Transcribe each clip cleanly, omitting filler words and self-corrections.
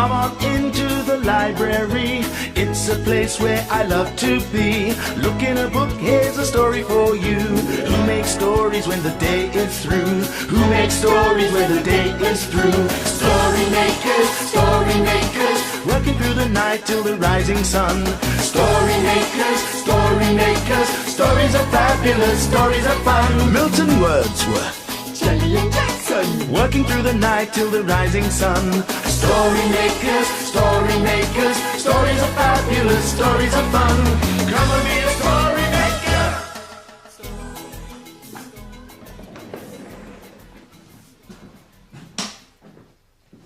Come on into the library. It's a place where I love to be. Look in a book, here's a story for you. Who makes stories when the day is through? Who makes stories when the day is through? Story makers, working through the night till the rising sun. Story makers, stories are fabulous, stories are fun. Milton Wordsworth, Shelley and Jackson, working through the night till the rising sun. Story makers, stories are fabulous, stories are fun. Come and be a story maker.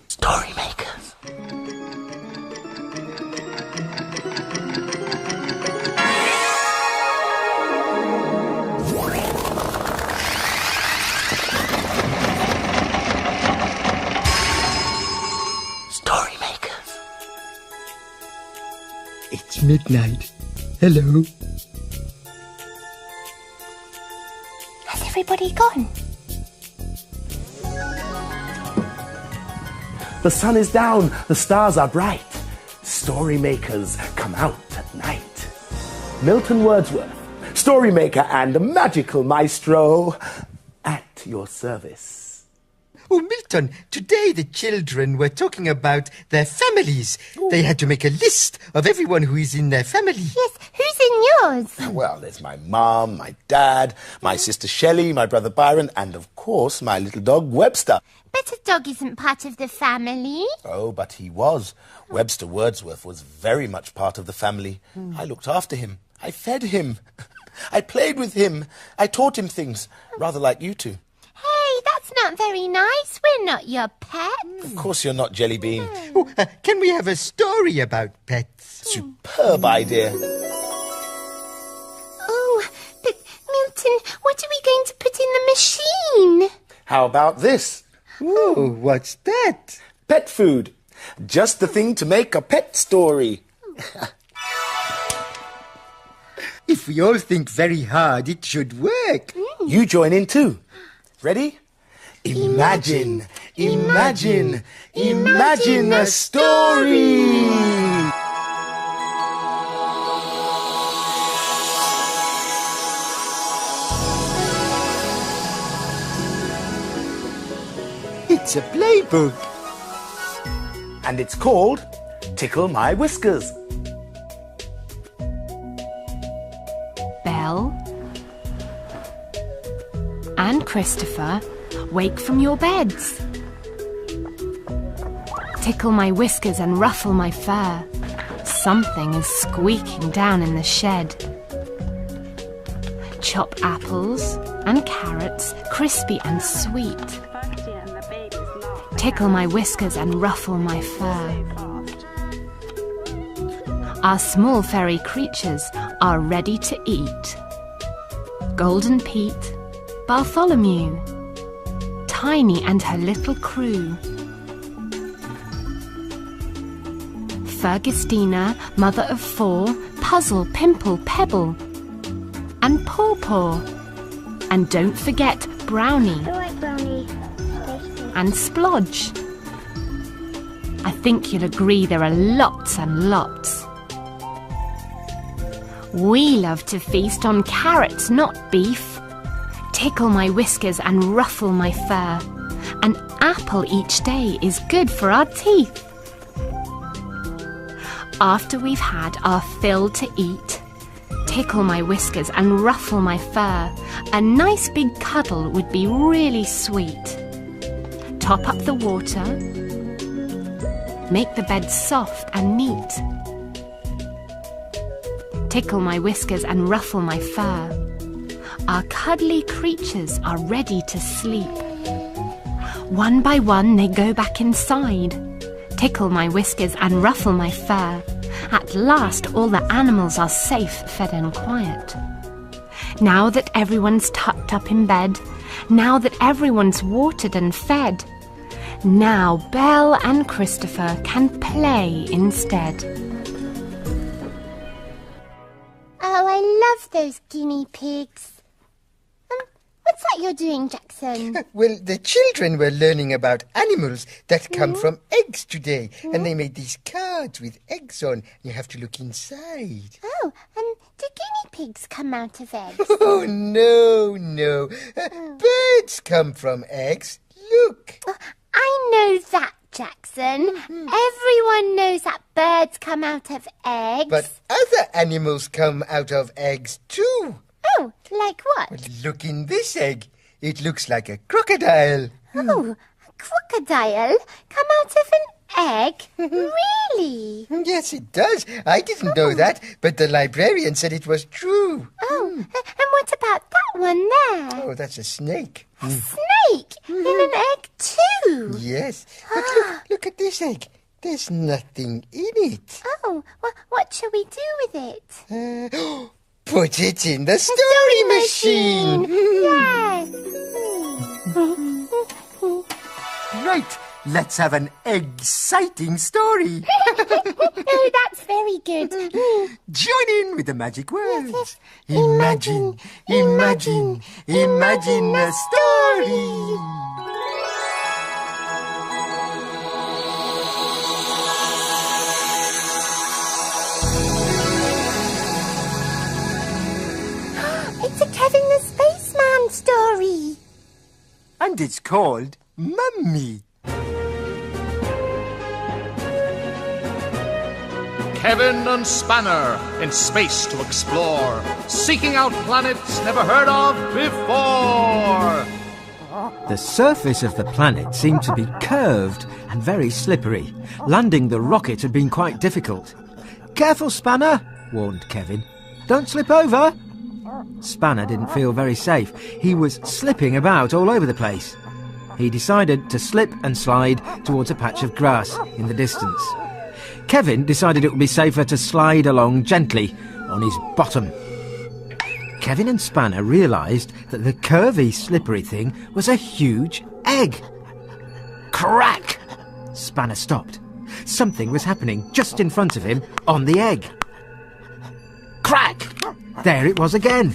Story makers. It's midnight. Hello. Has everybody gone? The sun is down, the stars are bright. Story makers come out at night. Milton Wordsworth, story maker and magical maestro, at your service. Oh, Milton, today the children were talking about their families. Ooh. They had to make a list of everyone who is in their family. Yes, who's in yours? Well, there's my mum, my dad, my sister Shelley, my brother Byron, and of course my little dog Webster. But a dog isn't part of the family. Oh, but he was. Webster Wordsworth was very much part of the family. I looked after him. I fed him. I played with him. I taught him things, rather like you two. Hey, that's not very nice. We're not your pets. Of course you're not, Jellybean. Oh, can we have a story about pets? Superb idea. Oh, but Milton, what are we going to put in the machine? How about this? Oh, what's that? Pet food. Just the thing to make a pet story. If we all think very hard, it should work. You join in too. Ready? Imagine a story! It's a playbook. And it's called Tickle My Whiskers. Belle and Christopher, wake from your beds. Tickle my whiskers and ruffle my fur. Something is squeaking down in the shed. Chop apples and carrots, crispy and sweet. Tickle my whiskers and ruffle my fur. Our small fairy creatures are ready to eat. Golden Pete, Bartholomew, Tiny and her little crew. Fergustina, mother of four, Puzzle, Pimple, Pebble, and Paw Paw. And don't forget Brownie. I like Brownie. And Splodge. I think you'll agree there are lots and lots. We love to feast on carrots, not beef. Tickle my whiskers and ruffle my fur. An apple each day is good for our teeth. After we've had our fill to eat, tickle my whiskers and ruffle my fur. A nice big cuddle would be really sweet. Top up the water. Make the bed soft and neat. Tickle my whiskers and ruffle my fur. Our cuddly creatures are ready to sleep. One by one they go back inside. Tickle my whiskers and ruffle my fur. At last all the animals are safe, fed and quiet. Now that everyone's tucked up in bed, now that everyone's watered and fed, now Belle and Christopher can play instead. Oh, I love those guinea pigs. What's that you're doing, Jackson? Well, the children were learning about animals that come from eggs today, and they made these cards with eggs on. You have to look inside. Oh, do guinea pigs come out of eggs? Oh, no. Birds come from eggs. Look. I know that, Jackson. Everyone knows that birds come out of eggs. But other animals come out of eggs too. Oh, like what? Well, look in this egg. It looks like a crocodile. Oh, a crocodile come out of an egg? Really? Yes, it does. I didn't know that, but the librarian said it was true. Oh, and what about that one there? Oh, that's a snake. A snake in an egg too? Yes, but look at this egg. There's nothing in it. Oh, what shall we do with it? Put it in the story machine. Yes. Right, let's have an exciting story. Oh, that's very good. Join in with the magic words. Yes. Imagine a story. It's a Kevin the Spaceman story. And it's called Mummy. Kevin and Spanner in space to explore, seeking out planets never heard of before. The surface of the planet seemed to be curved and very slippery. Landing the rocket had been quite difficult. "Careful, Spanner," warned Kevin. "Don't slip over." Spanner didn't feel very safe. He was slipping about all over the place. He decided to slip and slide towards a patch of grass in the distance. Kevin decided it would be safer to slide along gently on his bottom. Kevin and Spanner realised that the curvy, slippery thing was a huge egg. Crack! Spanner stopped. Something was happening just in front of him on the egg. Crack! There it was again.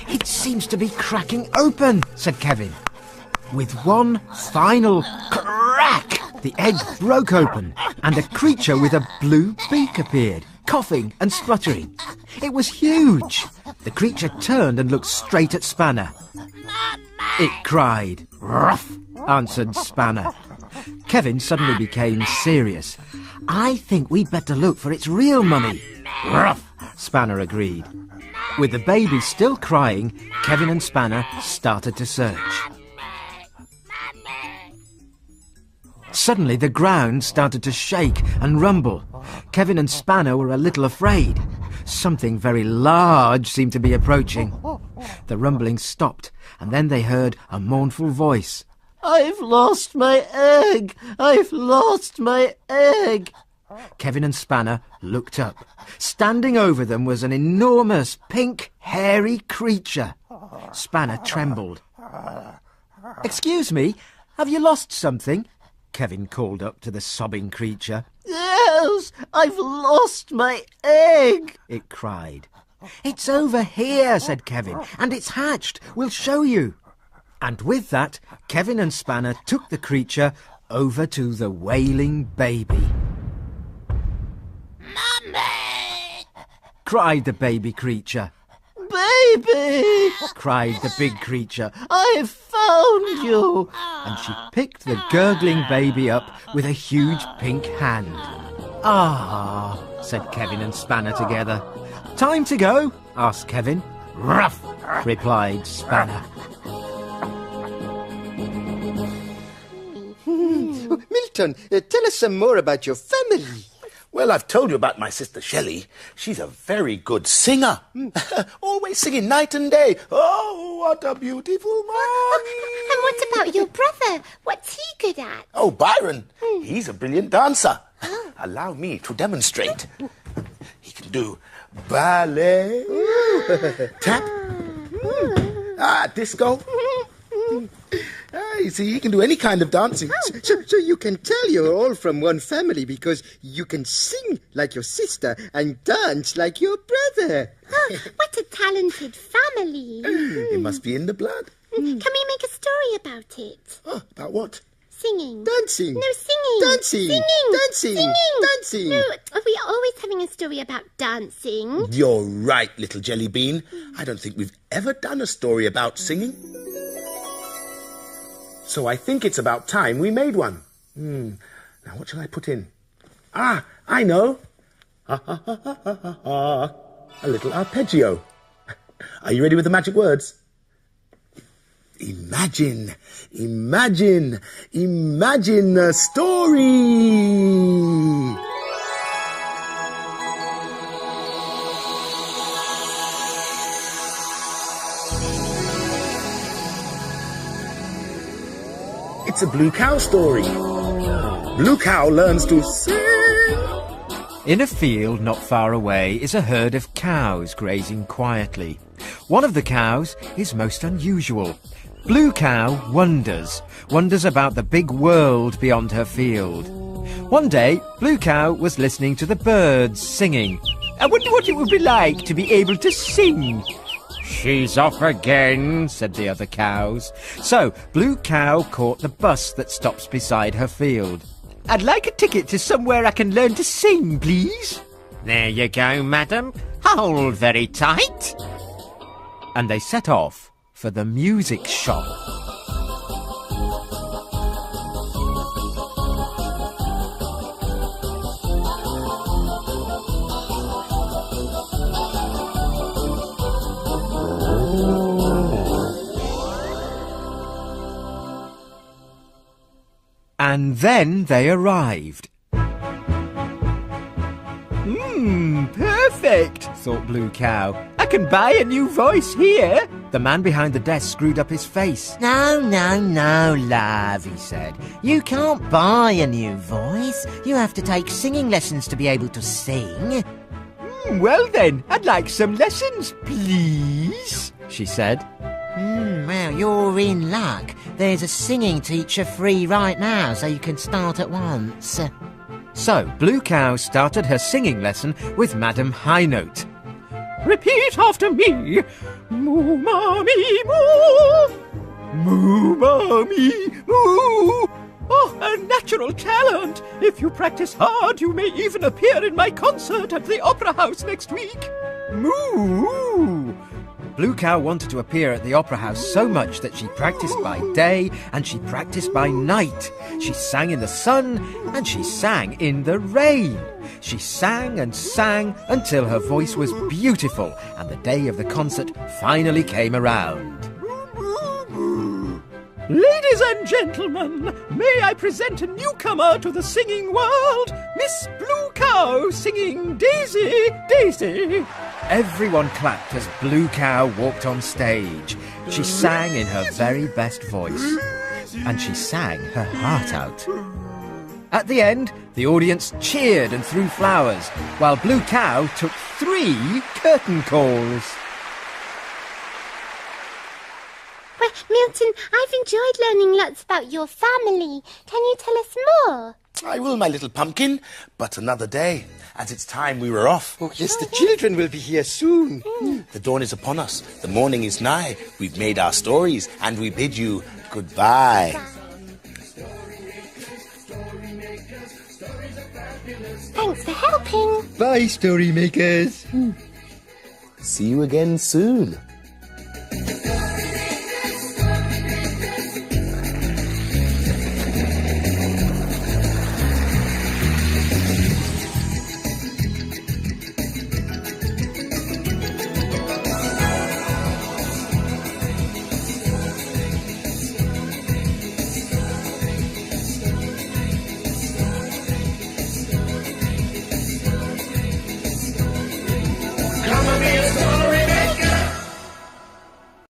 "It seems to be cracking open," said Kevin. With one final crack, the egg broke open and a creature with a blue beak appeared, coughing and spluttering. It was huge. The creature turned and looked straight at Spanner. It cried. "Ruff," answered Spanner. Kevin suddenly became serious. "I think we'd better look for its real mummy." "Ruff," Spanner agreed. With the baby still crying, Kevin and Spanner started to search. Suddenly the ground started to shake and rumble. Kevin and Spanner were a little afraid. Something very large seemed to be approaching. The rumbling stopped, and then they heard a mournful voice. "I've lost my egg! I've lost my egg!" Kevin and Spanner looked up. Standing over them was an enormous, pink, hairy creature. Spanner trembled. "Excuse me, have you lost something?" Kevin called up to the sobbing creature. "Yes, I've lost my egg," it cried. "It's over here," said Kevin, "and it's hatched. We'll show you." And with that, Kevin and Spanner took the creature over to the wailing baby. "Mummy!" cried the baby creature. "Baby!" cried the big creature. "I've found you!" And she picked the gurgling baby up with a huge pink hand. "Ah," said Kevin and Spanner together. "Time to go?" asked Kevin. "Ruff," replied Spanner. Milton, tell us some more about your family. Well, I've told you about my sister Shelley. She's a very good singer. Always singing night and day. Oh, what a beautiful morning. And what about your brother? What's he good at? Oh, Byron. He's a brilliant dancer. Allow me to demonstrate. He can do ballet, tap, disco. You see, he can do any kind of dancing. So you can tell you're all from one family because you can sing like your sister and dance like your brother. Oh, what a talented family. It must be in the blood. Can we make a story about it? Oh, about what? Singing. Dancing. No, singing. Dancing. Singing. Dancing. Singing. Dancing. No, we are always having a story about dancing. You're right, little jelly bean. I don't think we've ever done a story about singing. So I think it's about time we made one. Now what shall I put in? Ah, I know. Ha ha ha ha ha ha ha. A little arpeggio. Are you ready with the magic words? Imagine, imagine, imagine a story. It's a blue cow story. Blue cow learns to sing. In a field not far away is a herd of cows grazing quietly. One of the cows is most unusual. Blue cow wonders about the big world beyond her field. One day, Blue cow was listening to the birds singing. I wonder what it would be like to be able to sing. She's off again, said the other cows. So, Blue cow caught the bus that stops beside her field. I'd like a ticket to somewhere I can learn to sing, please. There you go, madam. Hold very tight. And they set off for the music shop. And then they arrived. Perfect, thought Blue Cow. I can buy a new voice here. The man behind the desk screwed up his face. No, love, he said. You can't buy a new voice. You have to take singing lessons to be able to sing. Well then, I'd like some lessons, please, she said. Well, you're in luck. There's a singing teacher free right now, so you can start at once. So, Blue Cow started her singing lesson with Madam High Note. Repeat after me. Moo, mommy, moo. Moo, mommy, moo. Oh, a natural talent. If you practice hard, you may even appear in my concert at the Opera House next week. Moo. Blue Cow wanted to appear at the Opera House so much that she practiced by day and she practiced by night. She sang in the sun and she sang in the rain. She sang and sang until her voice was beautiful and the day of the concert finally came around. Ladies and gentlemen, may I present a newcomer to the singing world, Miss Blue Cow singing Daisy, Daisy. Everyone clapped as Blue Cow walked on stage. She sang in her very best voice, and she sang her heart out. At the end, the audience cheered and threw flowers, while Blue Cow took 3 curtain calls. Well, Milton, I've enjoyed learning lots about your family. Can you tell us more? I will, my little pumpkin, but another day, as it's time we were off. Oh, yes, the children will be here soon. The dawn is upon us, the morning is nigh. We've made our stories, and we bid you goodbye. Thanks for helping. Bye, story makers. See you again soon.